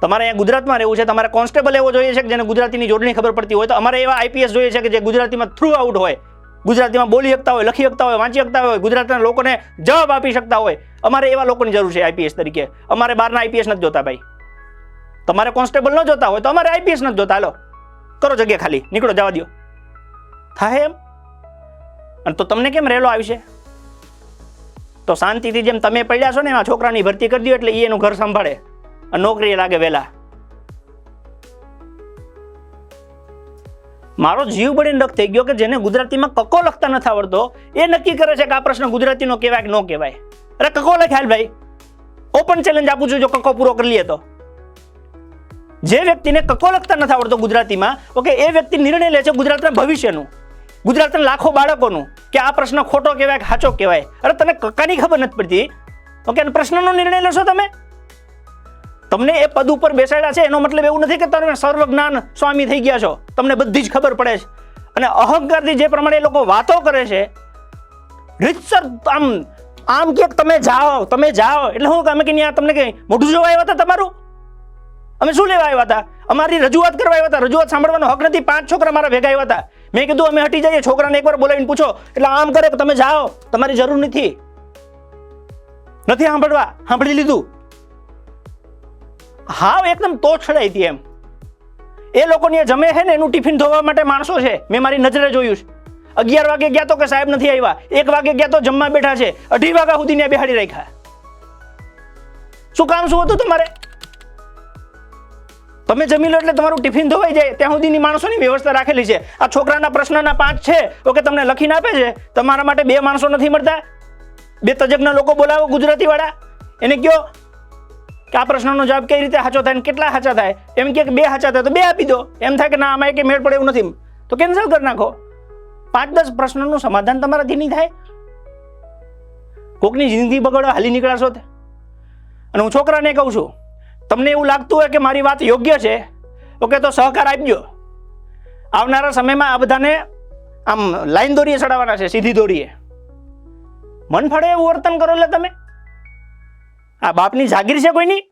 તમારે અહીંયા ગુજરાતમાં રહેવું છે, તમારે કોન્સ્ટેબલ એવો જોઈએ છે કે જેને ગુજરાતીની જોડણી ખબર પડતી હોય, તો અમારે એવા આઈપીએસ જોઈએ છે કે જે ગુજરાતીમાં થ્રુ આઉટ હોય, ગુજરાતીમાં બોલી શકતા હોય, લખી શકતા હોય, વાંચી શકતા હોય, ગુજરાતના લોકોને જવાબ આપી શકતા હોય. અમારે એવા લોકોની જરૂર છે આઈપીએસ તરીકે. અમારે બહારના આઈપીએસ નથી જોતા ભાઈ. તમારે કોન્સ્ટેબલ ન જોતા હોય તો અમારે આઈપીએસ નથી જોતા. હાલો કરો જગ્યા ખાલી, નીકળો, જવા દો. થાય એમ? અને તો તમને કેમ રહેલો આવશે? તો શાંતિથી જેમ તમે પડ્યા છો ને એમાં છોકરાની ભરતી કરી દો, એટલે એ એનું ઘર સંભાળે અને નોકરી લાગે વહેલા. મારો જીવ બળીને ડક થઈ ગયો કે જેને ગુજરાતીમાં કકો લખતા નથી આવડતો એ નક્કી કરે છે કે આ પ્રશ્ન ગુજરાતીનો કહેવાય કે ન કહેવાય. અરે કકો લખાય ભાઈ, ઓપન ચેલેન્જ આપું છું જો કકો પૂરો કરી લઈએ તો. જે વ્યક્તિને કકો લખતા નથી આવડતો ગુજરાતીમાં, ઓકે, એ વ્યક્તિ નિર્ણય લે છે ગુજરાતના ભવિષ્યનું, ગુજરાતના લાખો બાળકોનું, કે આ પ્રશ્ન ખોટો કહેવાય કે સાચો કહેવાય. અરે તને કક્કાની ખબર નથી પડતી, ઓકે, અને પ્રશ્નનો નિર્ણય લેશો તમે. તમને એ પદ ઉપર બેસાડ્યા છે એનો મતલબ એવું નથી કે તમે સર્વજ્ઞાન સ્વામી થઈ ગયા છો, તમને બધી જ ખબર પડે છે. અને અહંકારથી જે પ્રમાણે એ લોકો વાતો કરે છે, રીતસર આમ કે તમે જાઓ એટલે હું અમે કે તમને કઈ મોઢું જોવા આવ્યા હતા તમારું? અમે શું લેવા આવ્યા હતા? અમારી રજૂઆત કરવા આવ્યા હતા. રજૂઆત સાંભળવાનો હક નથી. 5 છોકરા મારા ભેગા આવ્યા હતા. મેં કીધું અમે હટી જઈએ. છોકરાને એકવાર બોલાવીને પૂછો એટલે આમ કરે કે તમે જાઓ, તમારી જરૂર નથી સાંભળવા. સાંભળી લીધું. હાવ એકદમ તો છડાઈ હતી એમ. એ લોકોની જમે છે ને એનું ટિફિન ધોવા માટે માણસો છે, મેં મારી નજરે જોયું છે. 11 વાગે ગયા તો કે સાહેબ નથી આવ્યા, 1 વાગે ગયા તો જમવા બેઠા છે, 2:30 વાગ્યા સુધી ને બેહાડી રાખ્યા. શું કામ શું હતું તમારે? તમે જમી લો એટલે તમારું ટિફિન ધોવાઈ જાય ત્યાં સુધીની માણસોની વ્યવસ્થા રાખેલી છે. આ છોકરાના પ્રશ્નના 5 છે, ઓકે, તમને લખીને આપે છે. તમારા માટે 2 માણસો નથી મળતા? 2 તજજ્ઞ લોકો બોલાવો ગુજરાતી વાળા, એને કહો કે આ પ્રશ્નનો જવાબ કઈ રીતે સાચો થાય ને કેટલા સાચા થાય. એમ કે 2 સાચા થાય તો 2 આપી દો. એમ થાય કે ના આમાં કે મેળ પડે એવું નથી તો કેન્સલ કરી નાખો. 5-10 પ્રશ્નોનું સમાધાન તમારાથી નહીં થાય. કોકની જિંદગી બગડવા હાલી નીકળાશો. અને હું છોકરાને કહું છું, તમને એવું લાગતું હોય કે મારી વાત યોગ્ય છે, ઓકે, તો સહકાર આપજો. આવનારા સમયમાં આ બધાને આમ લાઈન દોરીએ ચડાવવાના છે, સીધી દોરીએ. મન ફળે એવું વર્તન કરો એટલે તમે આ બાપની જાગીર છે કોઈની?